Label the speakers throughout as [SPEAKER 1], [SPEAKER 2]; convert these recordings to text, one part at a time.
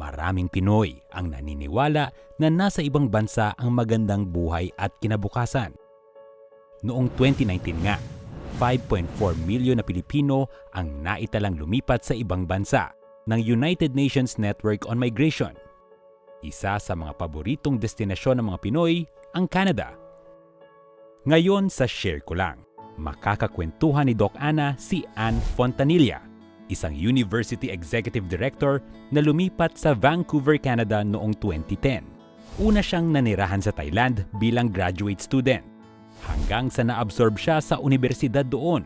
[SPEAKER 1] Maraming Pinoy ang naniniwala na nasa ibang bansa ang magandang buhay at kinabukasan. Noong 2019 nga, 5.4 milyon na Pilipino ang naitalang lumipat sa ibang bansa ng United Nations Network on Migration. Isa sa mga paboritong destinasyon ng mga Pinoy, ang Canada. Ngayon sa Share Ko Lang, makakakwentuhan ni Doc Ana si Ann Fontanilla, isang University Executive Director na lumipat sa Vancouver, Canada noong 2010. Una siyang nanirahan sa Thailand bilang graduate student, hanggang sa naabsorb siya sa universidad doon,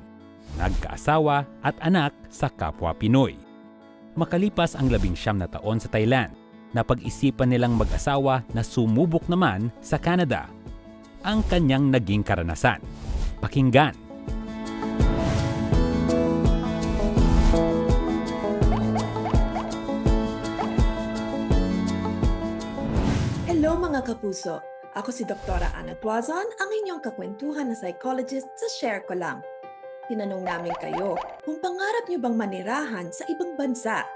[SPEAKER 1] nagkaasawa at anak sa kapwa Pinoy. Makalipas ang 19 na taon sa Thailand, napag-isipan nilang mag-asawa na sumubok naman sa Canada. Ang kanyang naging karanasan. Pakinggan.
[SPEAKER 2] Hello mga kapuso! Ako si Dr. Ana Tuazon, ang inyong kakwentuhan na psychologist sa Share Ko Lang. Tinanong namin kayo kung pangarap niyo bang manirahan sa ibang bansa.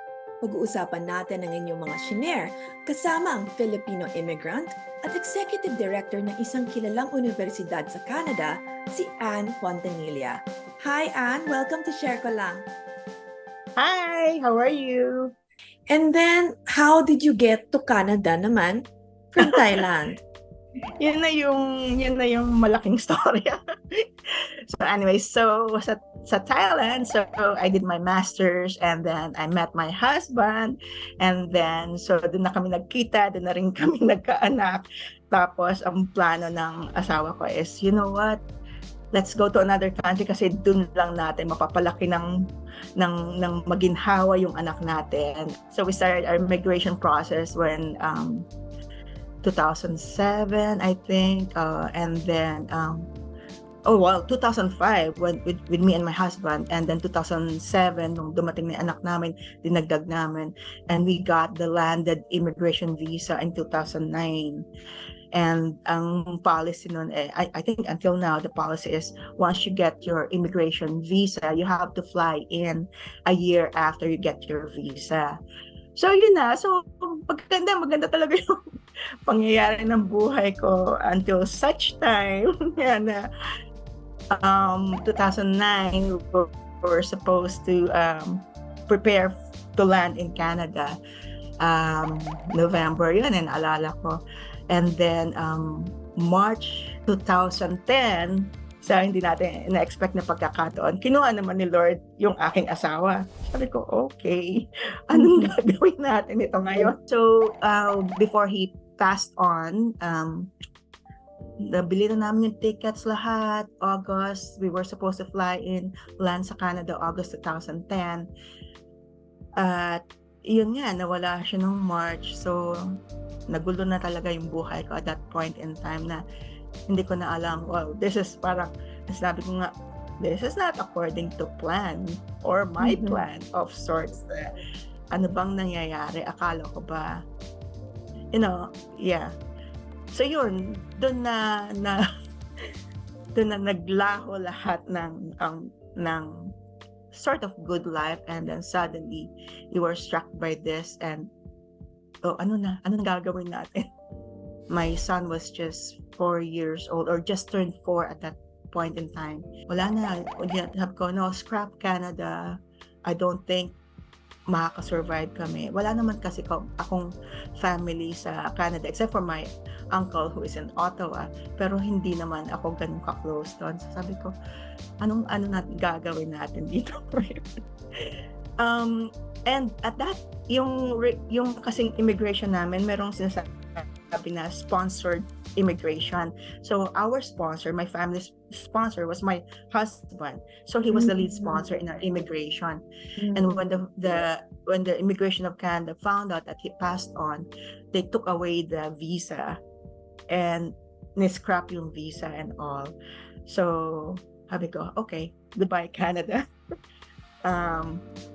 [SPEAKER 2] Pag-uusapan natin ang inyong mga shinare kasama ang Filipino immigrant at Executive Director ng isang kilalang universidad sa Canada, si Ann Fontanilla. Hi Ann! Welcome to Share Ko Lang.
[SPEAKER 3] Hi! How are you?
[SPEAKER 2] And then, how did you get to Canada naman from Thailand?
[SPEAKER 3] Yun na yung malaking storya. So anyway, so sa Thailand, so I did my master's and then I met my husband and then so doon na kami nagkita, doon na rin kami nagkaanak. Tapos ang plano ng asawa ko is, you know what? Let's go to another country kasi doon lang natin mapapalaki ng maginhawa yung anak natin. So we started our migration process when 2007, I think, and then 2005 when with me and my husband, and then 2007 nung dumating na anak namin, dinagdag namin, and we got the landed immigration visa in 2009. And ang policy nun, I think until now, the policy is once you get your immigration visa, you have to fly in a year after you get your visa. So yun na, so maganda talaga yung pangyayari ng buhay ko until such time na 2009 we were supposed to prepare to land in Canada. November yun, and alala ko. And then March 2010, sa hindi natin na-expect na pagkakataon, kinuha naman ni Lord yung aking asawa. Sabi ko, okay, anong gagawin natin ito ngayon? So, before he passed on, nabili na namin yung tickets lahat. August, we were supposed to land sa Canada August 2010. At yun nga, nawala siya nung March. So, nagulo na talaga yung buhay ko at that point in time na hindi ko na alam, wow, this is parang, sabi ko nga, this is not according to plan or my plan of sorts. Ano bang nangyayari? Akala ko ba? Yeah. So yun, doon na naglaho lahat ng sort of good life, and then suddenly you were struck by this and anong gagawin natin? My son was just 4 years old or just turned 4 at that point in time. Wala na, sabi ko, no, scrap Canada. I don't think makaka-survive kami. Wala naman kasi akong family sa Canada except for my uncle who is in Ottawa, pero hindi naman ako ganun ka-close doon. So sabi ko, ano natin gagawin natin dito? And at that, yung kasing immigration namin, merong sinasabi na sponsored immigration. So our sponsor, my family's sponsor, was my husband. So he was the lead sponsor in our immigration. And when the immigration of Canada found out that he passed on, they took away the visa and niscrap yung visa and all. So sabi ko, okay, goodbye Canada.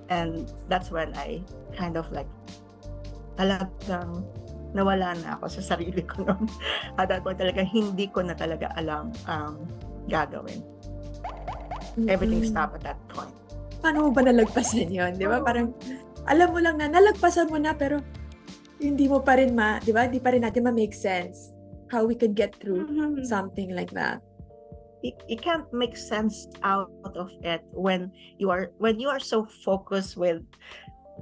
[SPEAKER 3] And that's when I kind of like talagang nawala na ako sa sarili ko noon. At that point talaga hindi ko na talaga alam gagawin. Everything stopped at that point.
[SPEAKER 2] Paano mo ba nalagpasan yun? Di ba? Parang alam mo lang na nalagpasan mo na, pero hindi mo pa rin di ba? Hindi pa rin natin ma-make sense how we could get through
[SPEAKER 3] Mhm.
[SPEAKER 2] something like that.
[SPEAKER 3] You can't make sense out of it when you are so focused with,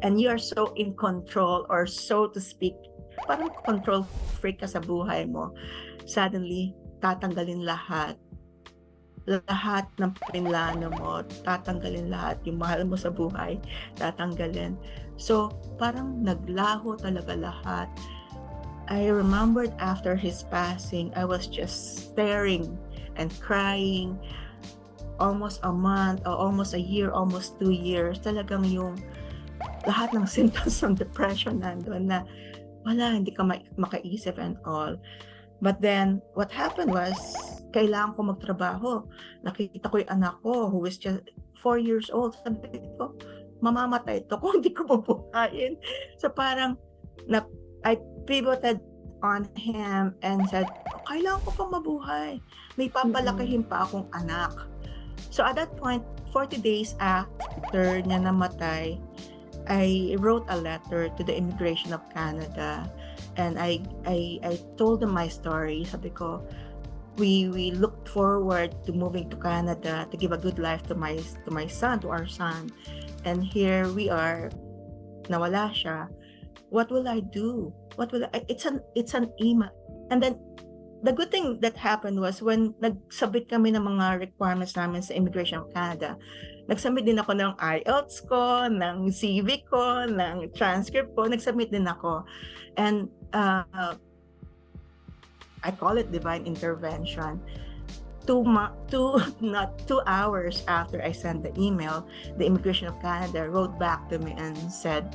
[SPEAKER 3] and you are so in control, or so to speak, parang control freak ka sa buhay mo. Suddenly, tatanggalin lahat ng pinlano mo, tatanggalin lahat, yung mahal mo sa buhay, tatanggalin. So, parang naglaho talaga lahat. I remembered after his passing, I was just staring and crying almost a month, or almost a year, almost 2 years. Talagang yung lahat ng symptoms ng depression nandun na wala, hindi ka makaisip and all. But then, what happened was, kailangan ko magtrabaho. Nakita ko yung anak ko who was just 4 years old. Sabi ko, mamamatay to kung hindi ko mabuhayin. So parang, I pivoted on him and said, kailangan ko pang mabuhay. May papalakihin pa akong anak. So at that point, 40 days after niya namatay, I wrote a letter to the Immigration of Canada, and I told them my story. Sabi ko, we looked forward to moving to Canada to give a good life to my son, to our son, and here we are, nawala siya. What will I do? It's an email. And then the good thing that happened was when nagsubmit kami ng mga requirements namin sa Immigration of Canada, nagsubmit din ako ng IELTS ko, ng CV ko, ng transcript ko, nagsubmit din ako. And I call it divine intervention. 2 hours after I sent the email, the Immigration of Canada wrote back to me and said,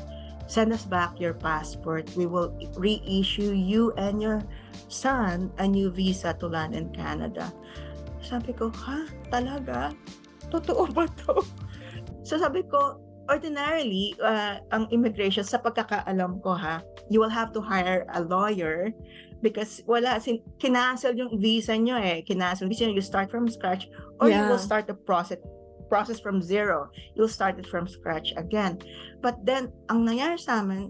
[SPEAKER 3] send us back your passport. We will reissue you and your son a new visa to land in Canada. Sabi ko, ha? Talaga? Totoo ba to? So sabi ko, ordinarily, ang immigration, sa pagkakaalam ko you will have to hire a lawyer because kinancel yung visa nyo Kinancel visa nyo, you start from scratch, or you will start the process from zero. You'll start it from scratch again. But then, ang nangyari sa amin,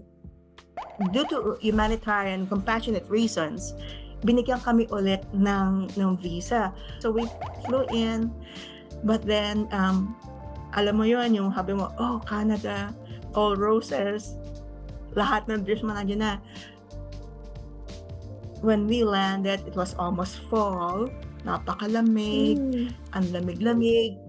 [SPEAKER 3] due to humanitarian, compassionate reasons, binigyan kami ulit ng visa. So we flew in, but then, alam mo yun, yung habi mo, oh, Canada, all roses, lahat ng dreams mo nandiyan na. When we landed, it was almost fall, napakalamig, ang lamig-lamig.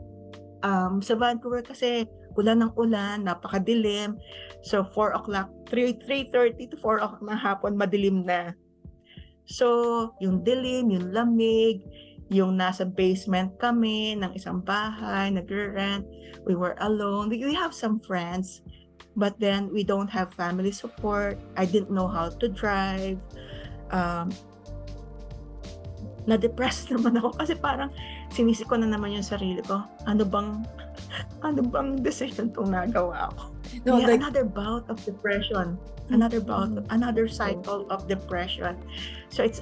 [SPEAKER 3] Sa Vancouver kasi ulan ng ulan, napakadilim. So 4 o'clock, 3:30 to 4 o'clock ng hapon, madilim na. So yung dilim, yung lamig, yung nasa basement kami ng isang bahay, nagre-rent. We were alone. We have some friends, but then we don't have family support. I didn't know how to drive. Na-depressed naman ako kasi parang sinisi ko na naman yung sarili ko. Ano bang decision tong nagawa ko?
[SPEAKER 2] No,
[SPEAKER 3] Another bout of depression. Another cycle of depression. So it's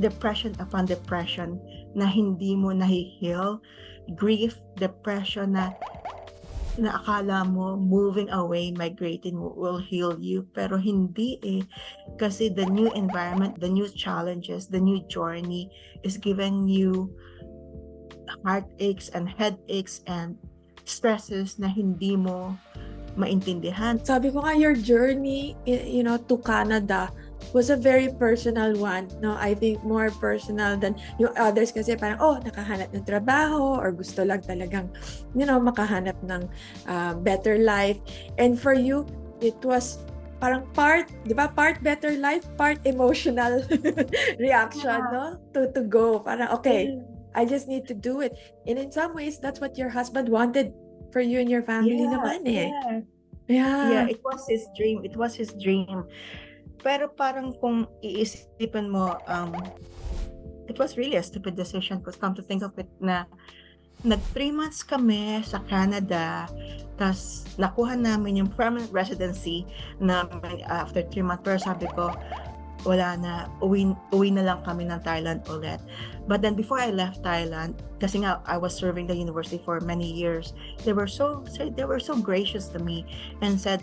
[SPEAKER 3] depression upon depression na hindi mo nahi-heal. Grief, depression na akala mo moving away, migrating will heal you, pero hindi kasi the new environment, the new challenges, the new journey is giving you heartaches and headaches and stresses na hindi mo maintindihan.
[SPEAKER 2] Sabi ko nga, your journey, to Canada was a very personal one. No, I think more personal than yung others kasi parang, nakahanap ng trabaho or gusto lang talagang, makahanap ng better life. And for you, it was parang part better life, part emotional reaction, no? To go. Parang, okay, I just need to do it. And in some ways, that's what your husband wanted for you and your family naman
[SPEAKER 3] Yeah, it was his dream. Pero parang kung iisipin mo, it was really a stupid decision because come to think of it na 3 months kami sa Canada, tas nakuha namin yung permanent residency namin after 3 months. Pero sabi ko, wala na, uwi na lang kami ng Thailand ulit. But then before I left Thailand, kasi nga I was serving the university for many years, they were so gracious to me and said,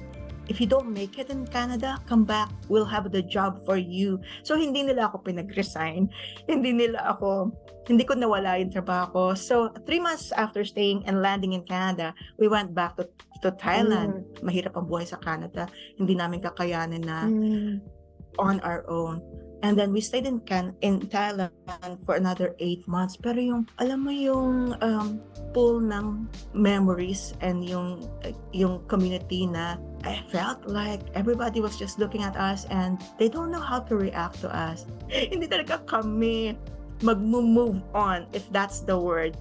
[SPEAKER 3] if you don't make it in Canada, come back. We'll have the job for you. So, hindi nila ako pinag-resign. Hindi ko nawala yung trabaho ko. So, 3 months after staying and landing in Canada, we went back to Thailand. Mahirap ang buhay sa Canada. Hindi namin kakayanin na on our own. And then we stayed in Thailand for another 8 months. Pero yung, alam mo yung pool ng memories and yung community na I felt like everybody was just looking at us and they don't know how to react to us. Hindi talaga kami mag-move on, if that's the word.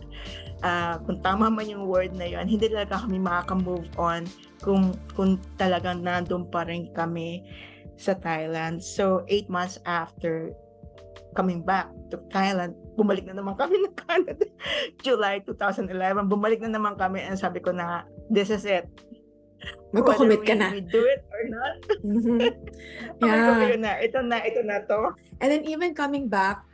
[SPEAKER 3] Kung tama man yung word na yun, hindi talaga kami makaka-move on kung talagang nandun pa rin kami sa Thailand. So, 8 months after coming back to Thailand, bumalik na naman kami ng Canada. July 2011, bumalik na naman kami and sabi ko na, this is it.
[SPEAKER 2] Magko-commit ka na.
[SPEAKER 3] We do it or not.
[SPEAKER 2] Yeah.
[SPEAKER 3] Ito na to.
[SPEAKER 2] And then even coming back,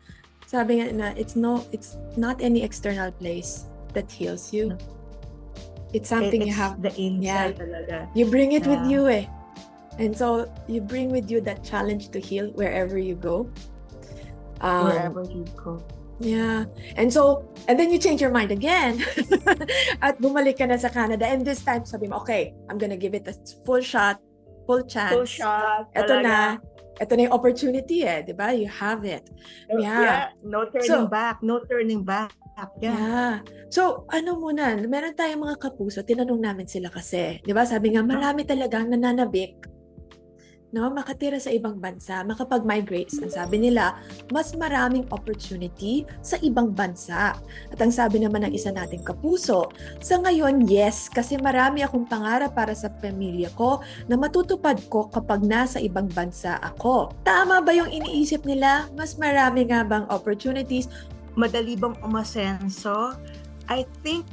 [SPEAKER 2] sabi nga na, it's not any external place that heals you. It's something you have.
[SPEAKER 3] The inside talaga.
[SPEAKER 2] You bring it with you eh. And so you bring with you that challenge to heal wherever you go.
[SPEAKER 3] Wherever you go.
[SPEAKER 2] Yeah. And then you change your mind again. At bumalik ka na sa Canada. And this time, sabi mo, okay, I'm gonna give it a full shot, full chance.
[SPEAKER 3] Full shot.
[SPEAKER 2] Ito na yung opportunity eh, di ba? You have it.
[SPEAKER 3] Yeah. No turning back. No turning back.
[SPEAKER 2] Yeah. So, muna, meron tayong mga kapuso, tinanong namin sila kasi, di ba? Sabi nga, marami talagang nananabik, no, makatira sa ibang bansa, makapag-migrate. Ang sabi nila, mas maraming opportunity sa ibang bansa. At ang sabi naman ng isa nating kapuso, sa ngayon, yes, kasi marami akong pangarap para sa pamilya ko na matutupad ko kapag nasa ibang bansa ako. Tama ba yung iniisip nila? Mas marami nga bang opportunities?
[SPEAKER 3] Madali bang umasenso? I think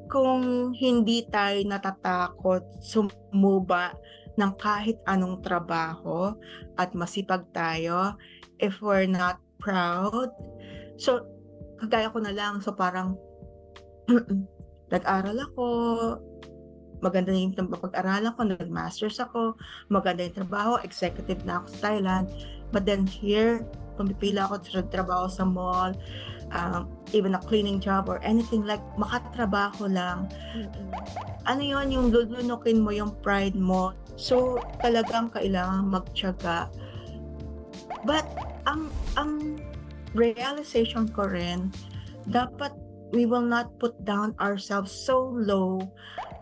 [SPEAKER 3] kung hindi tayo natatakot sumuba ng kahit anong trabaho at masipag tayo, if we're not proud. So, kagaya ko na lang, so parang nag-aral ako, maganda na yung pag-aralan ko, nag-masters ako, maganda yung trabaho, executive na ako sa Thailand. But then here, pumipila ako sa trabaho sa mall, even a cleaning job or anything like makatrabaho lang. Ano yun, yung lulunukin mo yung pride mo. So, talagang kailangan magtiyaga. But, ang realization ko rin, dapat we will not put down ourselves so low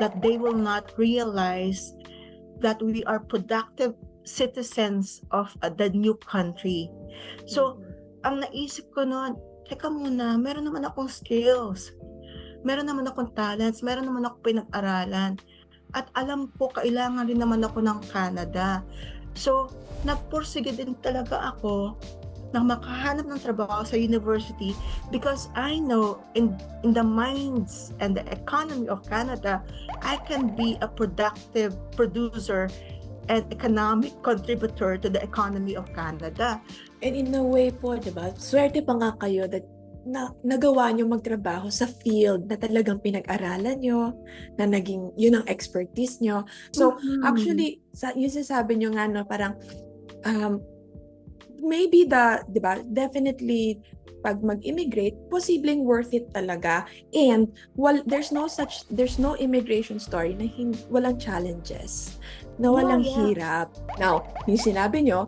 [SPEAKER 3] that they will not realize that we are productive citizens of the new country. So, ang naisip ko noon, teka muna, meron naman akong skills, meron naman akong talents, meron naman akong pinag-aralan, at alam ko, kailangan rin naman ako ng Canada. So, nagpursige din talaga ako na makahanap ng trabaho sa university because I know in the minds and the economy of Canada, I can be a productive producer and economic contributor to the economy of Canada.
[SPEAKER 2] And in a way po, diba, swerte pa nga kayo that nagawa nyo magtrabaho sa field na talagang pinag-aralan nyo, na naging yun ang expertise nyo. So, actually, yung sasabi nyo nga, no, parang, maybe diba, definitely, pag mag-immigrate, posibleng worth it talaga. And, there's no immigration story na walang challenges, na walang hirap. Now, yung sinabi nyo,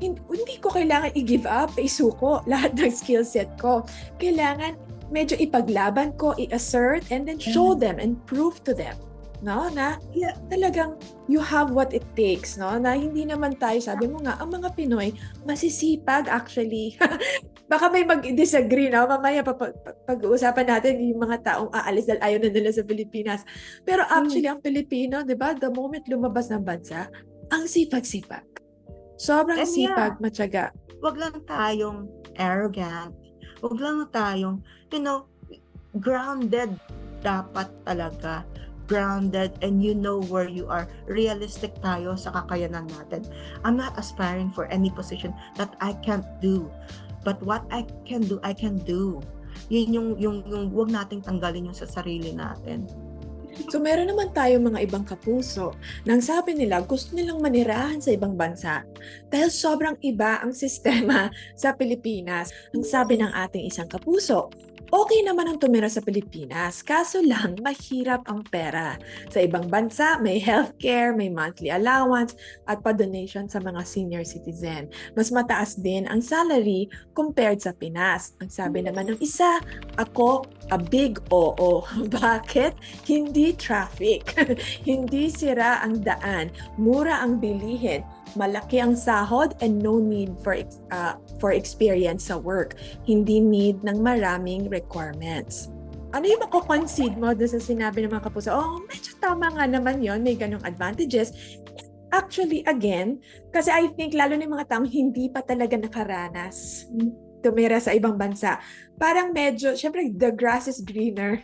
[SPEAKER 2] hindi ko kailangan i-give up, isuko lahat ng skill set ko. Kailangan medyo ipaglaban ko, i-assert, and then show them and prove to them, no, na talagang you have what it takes, no, na hindi naman tayo, sabi mo nga, ang mga Pinoy, masisipag actually. Baka may mag-disagree, no? Mamaya pag-uusapan natin yung mga taong aalis dahil ayaw na nila sa Pilipinas. Pero actually, ang Pilipino, di ba, the moment lumabas ng bansa, ang sipag-sipag. Sobrang sipag, matyaga.
[SPEAKER 3] Wag lang tayong arrogant. Wag lang tayong, grounded dapat talaga. Grounded and you know where you are. Realistic tayo sa kakayanan natin. I'm not aspiring for any position that I can't do. But what I can do, I can do. Yun yung wag nating tanggalin yung sa sarili natin.
[SPEAKER 2] So meron naman tayo mga ibang kapuso nang sabi nila gusto nilang manirahan sa ibang bansa dahil sobrang iba ang sistema sa Pilipinas. Ang sabi ng ating isang kapuso, okay naman ang tumira sa Pilipinas, kaso lang mahirap ang pera. Sa ibang bansa, may healthcare, may monthly allowance, at pa-donation sa mga senior citizen. Mas mataas din ang salary compared sa Pinas. Ang sabi naman ng isa, ako, a big oo. Bakit? Hindi traffic. Hindi sira ang daan. Mura ang bilihin. Malaki ang sahod and no need for experience sa work. Hindi need ng maraming requirements. Ano yung mako-concede mo doon sa sinabi ng mga kapuso? Oh, medyo tama nga naman yon, may ganong advantages. Actually, again, kasi I think lalo na yung mga taong hindi pa talaga nakaranas tumira sa ibang bansa. Parang medyo, syempre, the grass is greener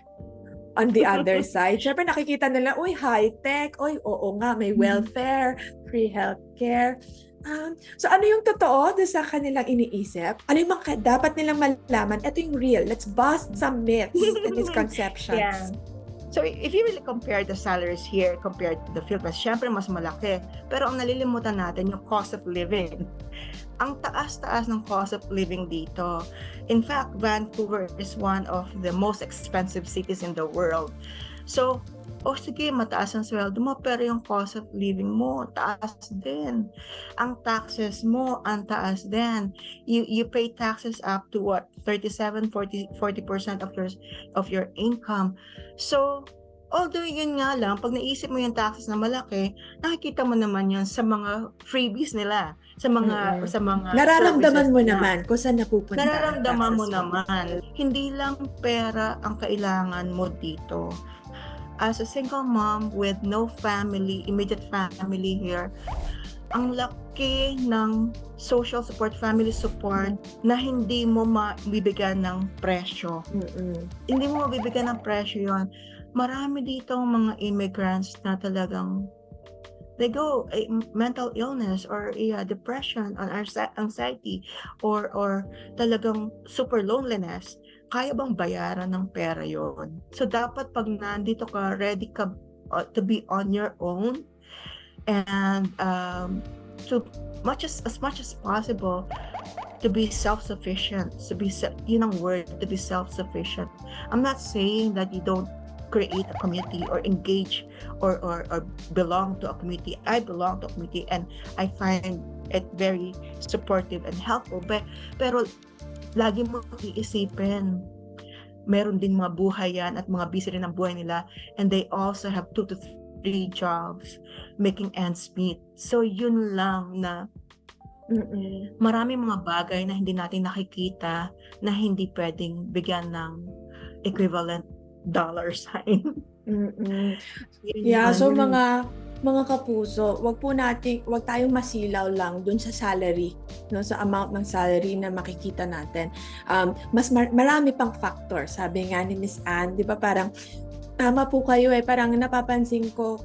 [SPEAKER 2] on the other side. Syempre, nakikita nila, uy, high-tech, uy, oo nga, may welfare, free healthcare. So, ano yung totoo doon sa kanilang iniisip? Ano yung mga dapat nilang malaman? Ito yung real. Let's bust some myths and misconceptions.
[SPEAKER 3] Yeah. So, if you really compare the salaries here compared to the Philippines, syempre mas malaki. Pero ang nalilimutan natin, yung cost of living. Ang taas-taas ng cost of living dito. In fact, Vancouver is one of the most expensive cities in the world. So, sige, mataas ang sweldo mo, pero yung cost of living mo, taas din. Ang taxes mo, ang taas din. You pay taxes up to what? 37, 40% of your income. So, although yun nga lang, pag naisip mo yung taxes na malaki, nakikita mo naman yun sa mga freebies nila, sa mga
[SPEAKER 2] nararamdaman mo
[SPEAKER 3] services
[SPEAKER 2] naman kung saan napupunta.
[SPEAKER 3] Nararamdaman mo naman. Hindi lang pera ang kailangan mo dito. As a single mom with no family, immediate family here, ang laki ng social support, family support na hindi mo mabibigyan ng presyo. Hindi mo mabibigyan ng presyo yon. Marami dito mga immigrants na talagang they go mental illness or depression or anxiety or talagang super loneliness. Kaya bang bayaran ng pera yon? So dapat pag nandito ka, ready ka to be on your own and to as much as possible to be self-sufficient, yun ang word, to be self-sufficient. I'm not saying that you don't create a community or engage or belong to a community. I belong to a community and I find it very supportive and helpful. Pero lagi mo iisipin, meron din mga buhay yan at mga busy rin ang buhay nila, and they also have 2 to 3 jobs making ends meet. So yun lang na marami mga bagay na hindi natin nakikita na hindi pwedeng bigyan ng equivalent dollar sign.
[SPEAKER 2] Yeah, so mga kapuso, wag tayong masilaw lang dun sa salary, no, sa amount ng salary na makikita natin. Marami pang factor. Sabi nga ni Miss Anne, 'di ba, parang tama po kayo parang napapansin ko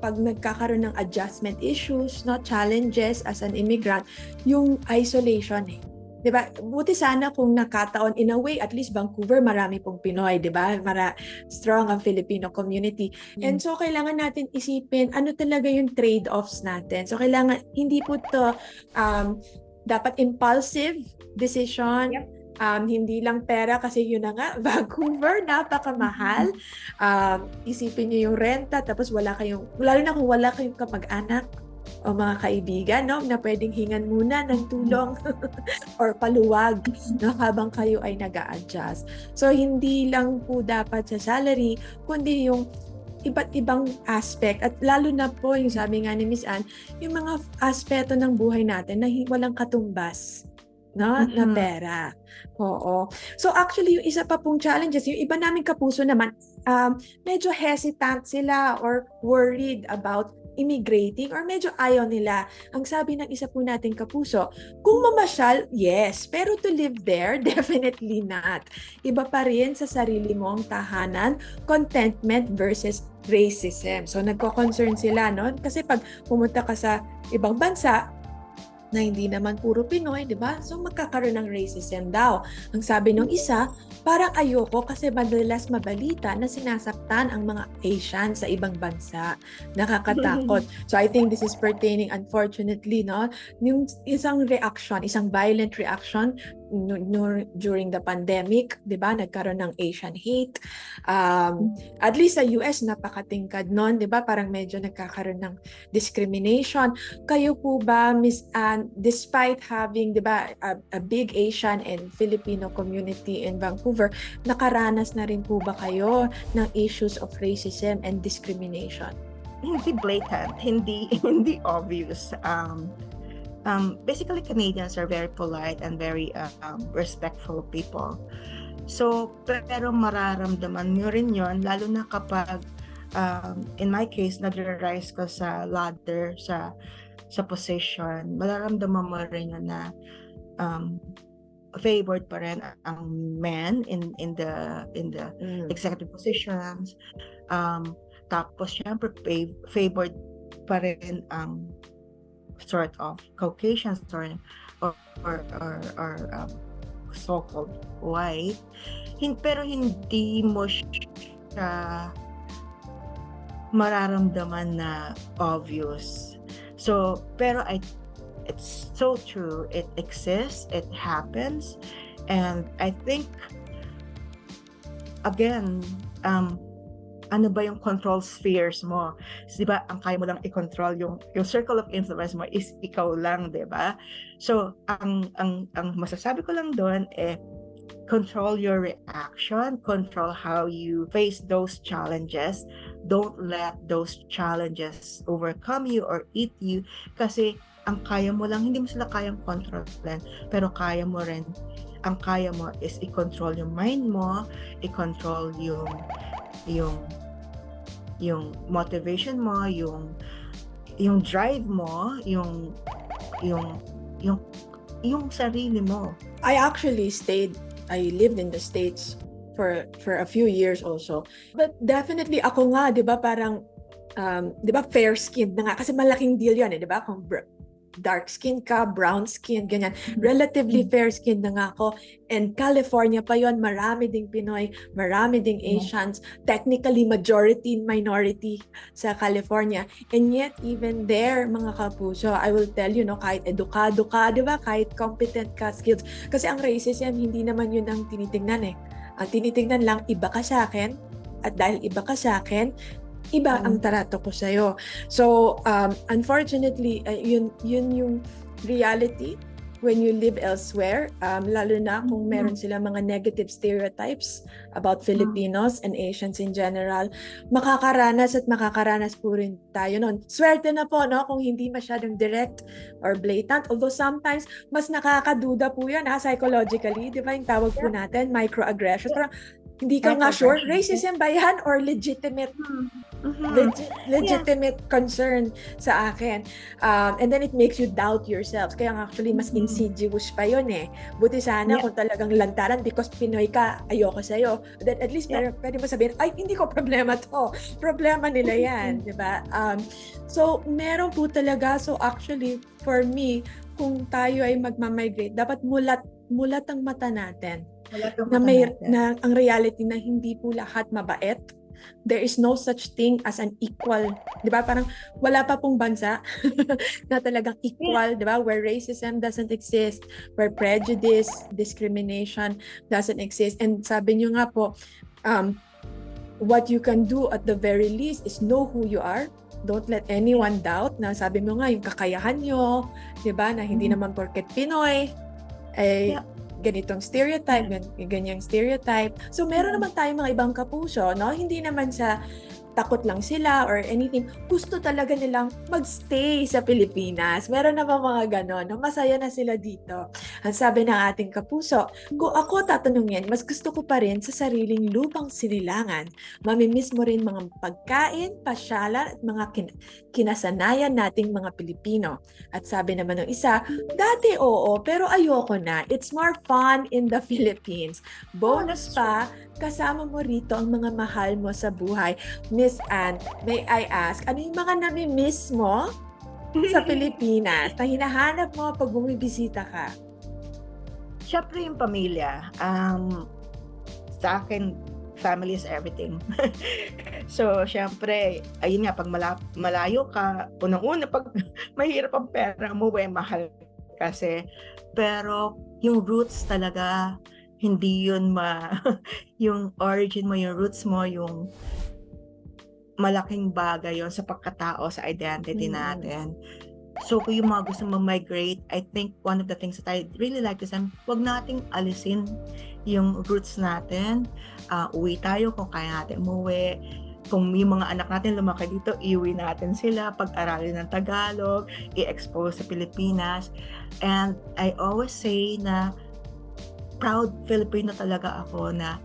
[SPEAKER 2] pag nagkakaroon ng adjustment issues, no, challenges as an immigrant, yung isolation Diba? Buti sana kung nakataon in a way, at least Vancouver, marami pong Pinoy, diba? Strong ang Filipino community. And so, kailangan natin isipin, ano talaga yung trade-offs natin. So, kailangan, hindi po to dapat impulsive decision.
[SPEAKER 3] Yep.
[SPEAKER 2] Hindi lang pera kasi yun na nga, Vancouver, napakamahal. Isipin nyo yung renta, tapos lalo na kung wala kayong kapag-anak, o mga kaibigan, no, na pwedeng hingan muna ng tulong or paluwag, no, habang kayo ay nag-a-adjust. So, hindi lang po dapat sa salary, kundi yung iba't ibang aspect, at lalo na po yung sabi nga ni Miss Anne, yung mga aspeto ng buhay natin na walang katumbas, no, na pera. Oo. So actually, yung isa pa pong challenges, yung iba naming kapuso naman, medyo hesitant sila or worried about immigrating or medyo ayaw nila. Ang sabi ng isa po nating kapuso, kung mamasyal, yes, pero to live there, definitely not. Iba pa rin sa sarili mong tahanan, contentment versus racism. So nagko-concern sila, no? Kasi pag pumunta ka sa ibang bansa, na hindi naman puro Pinoy, di ba? So magkakaroon ng racism daw. Ang sabi ng isa, parang ayoko kasi madalas mabalita na sinasaktan ang mga Asian sa ibang bansa. Nakakatakot. So I think this is pertaining, unfortunately, no? Yung isang reaction, isang violent reaction during the pandemic, di ba? Nagkaroon ng Asian hate. At least sa US, napakatingkad nun, di ba? Parang medyo nagkakaroon ng discrimination. Kayo po ba, Miss Anne, despite having, di ba, a big Asian and Filipino community in Vancouver, nakaranas na rin po ba kayo ng issues of racism and discrimination?
[SPEAKER 3] Hindi blatant, hindi obvious. Basically, Canadians are very polite and very respectful people. So, pero mararamdaman nyo rin yon, lalo na kapag, in my case, nag-rise ko sa ladder, sa position, mararamdaman mo rin yun na favored pa rin ang men in the executive positions. Tapos, syempre, favored pa rin ang sort of Caucasians or so-called white, pero hindi mo siya mararamdaman na obvious. So, pero it's so true. It exists, it happens, and I think, again, ano ba yung control spheres mo? So, di ba, ang kaya mo lang i-control yung circle of influence mo is ikaw lang, di ba? So, ang masasabi ko lang doon, control your reaction, control how you face those challenges. Don't let those challenges overcome you or eat you, kasi ang kaya mo lang, hindi mo sila kayang kontrolin, pero kaya mo rin, ang kaya mo is i-control yung mind mo, i-control yung motivation mo, yung drive mo, yung sarili mo.
[SPEAKER 2] I lived in the States for a few years also. But definitely ako nga, 'di ba, parang 'di ba, fair skinned na nga kasi malaking deal 'yan, 'di ba? Kung dark skin ka, brown skin, ganyan. Relatively fair skin na nga ako. And California pa yon, marami ding Pinoy, marami ding Asians, technically majority, minority sa California. And yet, even there, mga kapuso, I will tell you, no, kahit edukado ka, di ba? Kahit competent ka, skills. Kasi ang racism, hindi naman yun ang tinitingnan eh. Ang tinitingnan lang, iba ka sa akin. At dahil iba ka sa akin, iba ang tarato ko sa'yo. So, unfortunately, yun yung reality when you live elsewhere, lalo na kung meron sila mga negative stereotypes about Filipinos and Asians in general. Makakaranas po rin tayo nun. Swerte na po, no, kung hindi masyadong direct or blatant. Although sometimes, mas nakakaduda po yan, psychologically. Di ba yung tawag po natin, microaggression. Parang, hindi ka nga sure, racism ba yan or legitimate legitimate concern sa akin. And then it makes you doubt yourself. Kaya actually mas insidious pa yun eh. Buti sana kung talagang lantaran because Pinoy ka, ayoko sa'yo. Then at least pwede mo sabihin, ay hindi ko problema to. Problema nila yan. Diba? So meron po talaga. So actually for me, kung tayo ay magmamigrate, dapat mulat ang mata natin. Na ang reality na hindi po lahat mabait. There is no such thing as an equal, 'di ba? Parang wala pa pong bansa na talagang equal, 'di ba? Where racism doesn't exist, where prejudice, discrimination doesn't exist. And sabi niyo nga po, what you can do at the very least is know who you are. Don't let anyone doubt na sabi mo nga yung kakayahan nyo, 'di ba? Na hindi naman porket Pinoy ganitong stereotype, ganyang stereotype. So meron naman tayong mga ibang kapuso, no? Hindi naman sa takot lang sila or anything. Gusto talaga nilang magstay sa Pilipinas. Meron na ba mga ganon? No? Masaya na sila dito. Ang sabi ng ating kapuso, kung ako tatanungin, mas gusto ko pa rin sa sariling lupang sinilangan. Mamimiss mo rin mga pagkain, pasyalan at mga kinasanayan nating mga Pilipino. At sabi naman ng isa, dati oo, pero ayoko na. It's more fun in the Philippines. Bonus pa, kasama mo rito ang mga mahal mo sa buhay. Miss Anne, may I ask, ano yung mga nami-miss mo sa Pilipinas na hinahanap mo pag bumibisita ka?
[SPEAKER 3] Siyempre yung pamilya. Sa akin, family is everything. So, siyempre, ayun nga, pag malayo ka, unang-una, pag mahirap ang pera mo, mahal kasi. Pero, yung roots talaga, hindi yun yung origin mo, yung roots mo, yung malaking bagay yon sa pagkatao, sa identity natin. So, kung yung mga gusto mag-migrate, I think one of the things that I really like is wag nating alisin yung roots natin. Uwi tayo kung kaya natin umuwi. Kung yung mga anak natin lumaki dito, iuwi natin sila, pag-aralin ng Tagalog, i-expose sa Pilipinas. And I always say na proud Filipino talaga ako, na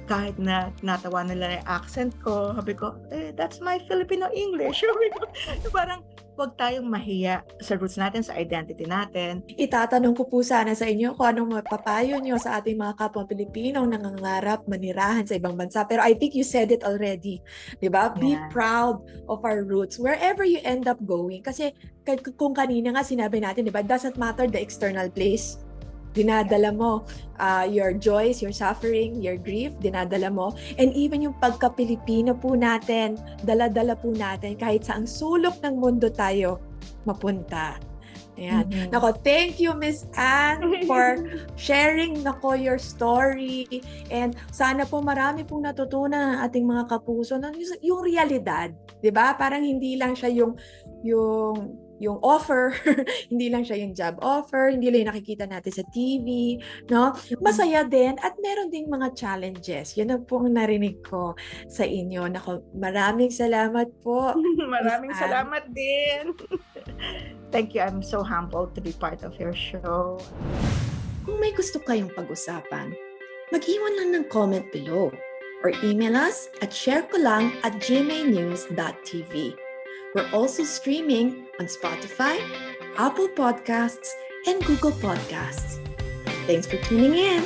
[SPEAKER 3] kahit na natawa nila yung accent ko, sabi ko, that's my Filipino English. Sabi ko, parang huwag tayong mahiya sa roots natin, sa identity natin.
[SPEAKER 2] Itatanong ko po sana sa inyo kung anong mapapayo nyo sa ating mga kapwa Pilipinong nangangarap manirahan sa ibang bansa. Pero I think you said it already, di ba? Be
[SPEAKER 3] Yeah.
[SPEAKER 2] proud of our roots wherever you end up going. Kasi kung kanina nga sinabi natin, di ba, it doesn't matter the external place. Dinadala mo your joys, your suffering, your grief, dinadala mo. And even yung pagka-Pilipino po natin, dala-dala po natin kahit saang sulok ng mundo tayo mapunta. Ayan.
[SPEAKER 3] Mhm.
[SPEAKER 2] Nako, thank you, Miss Anne, for sharing your story. And sana po marami pong natutunan ang ating mga kapuso na yung realidad, 'di ba? Parang hindi lang siya yung offer, hindi lang siya yung job offer, hindi lang yung nakikita natin sa TV, no? Masaya din at meron ding mga challenges. Yun ang pong narinig ko sa inyo. Nako, maraming salamat po.
[SPEAKER 3] Maraming
[SPEAKER 2] Miss Anne.
[SPEAKER 3] salamat din. Thank you. I'm so humbled to be part of your show.
[SPEAKER 2] Kung may gusto kayong pag-usapan, mag-iwan lang ng comment below or email us at sharekolang@gmanews.tv. We're also streaming on Spotify, Apple Podcasts, and Google Podcasts. Thanks for tuning in.